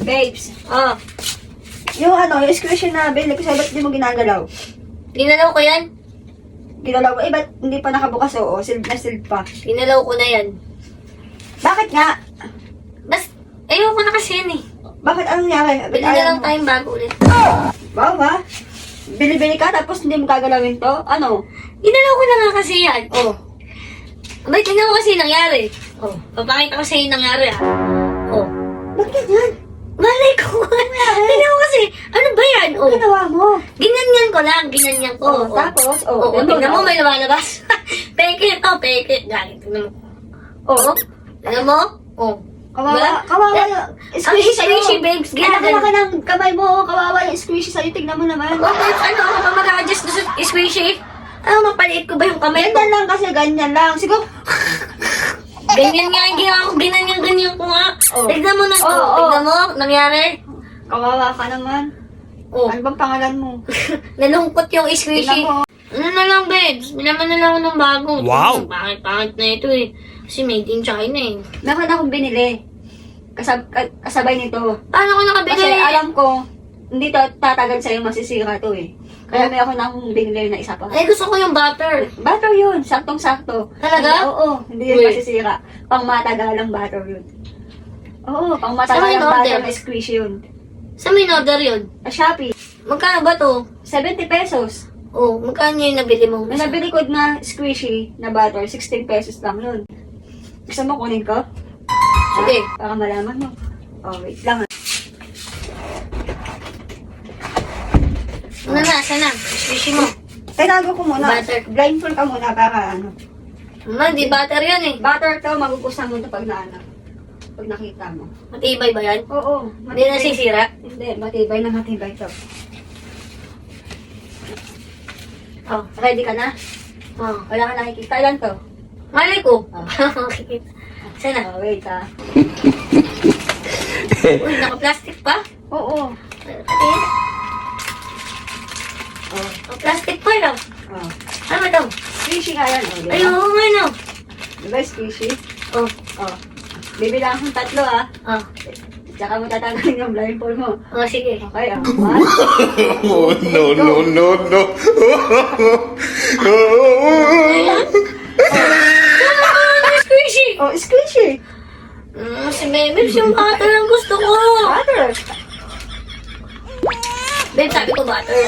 Babes, Oh, yung yung squishy na binili ko sa'yo, ba't di mo ginagalaw? tinalaw ko yan. Ginalaw ko, ba't hindi pa nakabukas? Oo, sealed na sealed pa. Tinalaw ko na yan. Bakit nga? Ayoko na kasi yan eh. Bakit anong nangyari? Bili na lang tayong bago ulit. Wow, ha? Bili-bili ka tapos hindi mo gagalawin to? Ano? Tinalaw ko na nga kasi yan. Oh. Abay, tingnan mo kasi yung nangyari. Oh, papakita ko sa'yo yung nangyari ah. Oh. Bakit yan? Malay ko. Tingnan mo kasi, ano ba yan? Ano Oh. ginawa mo? Ginanyan ko lang, ginanyan ko. Oh, tapos? Oh, Oo, tingnan mo, may lumalabas. Peke to, peke. Galing, tingnan mo. Oh. Tingnan mo? Oh. Kawawa, kawawa yung Ang squishy sa'yo. squishy, babes. Anak Ginagawa ka ng kamay mo, kawawa yung squishy sa'yo. Tignan mo naman. Oh, babes, ano ako pa mag-a-adjust doon sa squishy? Ano, mapaliit ko ba yung kamay ko? Ganyan lang kasi, ganyan lang. Siguro, Ganyan nga, hindi ako ganyan ko nga. Oh. Tignan mo na, Oh, tignan mo, nangyari. kawawa ka naman. Oh, Ano bang pangalan mo? nalungkot yung squishy. Tignan mo. Ano na lang, babes? Bilaman na lang ako ng bago. Wow! Pangit na ito eh. Kasi made in China eh. Meron akong binili. Kasabay nito. Paano ko nakabili? Kasi alam ko, hindi to tatagal sa'yo, masisira to eh. Kaya may ako na akong binili na isa pa. Eh, gusto ko yung butter. Butter yun, saktong-sakto. Talaga? Oo, hindi yun Uy. masisira. Pang matagalang butter yun. Oo, pang Saan matagalang yung butter order? na squishy yun. Saan may order yun? Shopee, Magkano ba to? 70 pesos. Oh, magkano yung nabili mo? May nabili ko na squishy na butter, 16 pesos lang yun. Gusto mo kunin ko? Sige. Para malaman mo. Oh, wait lang. Ano na, saan na? Squishy mo. Tinago ko muna. Butter. Blindfold ka muna para ano. Di butter yan eh. Butter to, magugustuhan mo ito pag naano. Pag nakita mo. Matibay ba yan? Oo. Hindi nasisira? Hindi, matibay na matibay to. Oh. Ready ka na? Oh. Wala ka nakikita. Ilan to? Malay ko. Oh. Saan na? Oh, wait ha. Uy, naka-plastic pa? Oo. Patingin. Oh. Oh, plastic pa yun. Oh. Ano ba ito? Squishy nga yan. Oh, diba? Ay, oo nga no. Diba squishy? Oh. Oh. Bibilang akong tatlo ah. Oh. Tsaka mo tatanggalin yung blindfold mo. Oh, sige. Okay, ah. 1, Oh, no, no, no, no. Squishy! Oh, squishy. Si Bebes, yung butter ang gusto ko. Butter. Babe, sabi ko butter.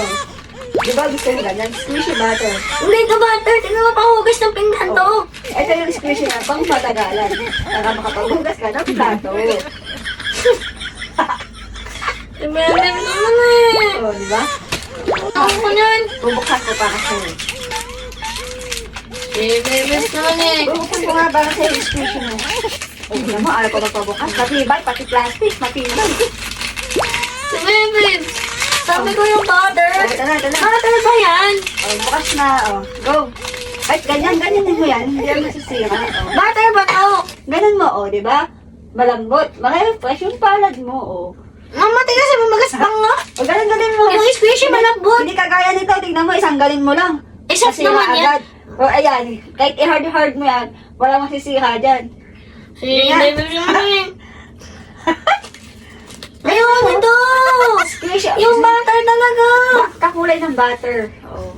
Diba gusto mo ganyan? Squishy butter. Hindi ito butter. Tingnan mo panghugas ng pinggan to. Ito yung squishy na pang matagalan. Para makapaghugas ka ng plato. Si Bebes naman eh. Oh, diba? Ako ko yan. Bubuksan ko para sa'yo. Si Bebes naman eh. Bubuksan ko nga para sa'yo yung squishy mo. Oh, alam mo, ayaw ko magpabukas. Matibay, pati plastic, matibay. Si Bebes. Sabi ko yung butter. Oh, ito na, ito na. Butter ba yan? Oh, bukas na. Oh, go. Ay, ganyan din mo yan. Hindi yan masisira. Oh. Butter ba to? Ganun mo, oh, di ba? Malambot. Maka-refresh yung palad mo, oh. Mama, tingnan sa magaspang nga. O, ganun mo. Yung squishy malambot. Hindi kagaya nito. Tingnan mo, isanggalin mo lang. Isang Masira naman yan. agad. O, ayan. Kahit i-hard mo yan, wala masisira dyan. Si Yan. Bebes naman eh. Ayun, ito. Squishy. Yung butter talaga. Kakulay ng butter. Oo.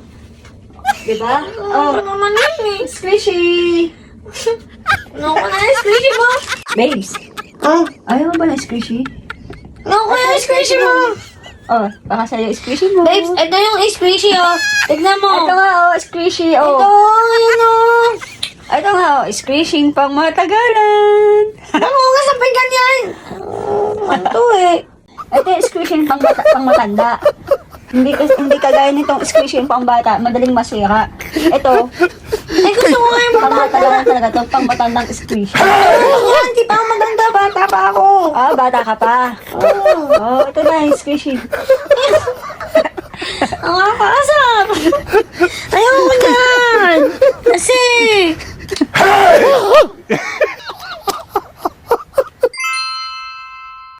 Diba? Oh, Oh, naman yun eh. squishy. Ano ko na yung squishy mo? Babes. Oh, Ayaw mo ba ng squishy? ano ko yung squishy mo? Oh, baka sa'yo squishy mo. Babes, ito yung squishy oh. Tignan mo. Ito nga, oh, squishy, Ito, oh. yun oh. Ito nga, oh, squishy pang matagalan. Namugas ang pinggan yan. Ito eh. Ito yung squishy pang matanda. Hindi kagaya nitong squishy pang bata, madaling masira. Ito, Eh, gusto ko nga yung pang matagalan talaga to, pang matandang squishy. Yan, di pa ako maganda. Bata pa ako. Ah, bata ka pa. Oh, ito na yung squishy. Ang nakakaasap. Ayaw ko dyan. Kasi.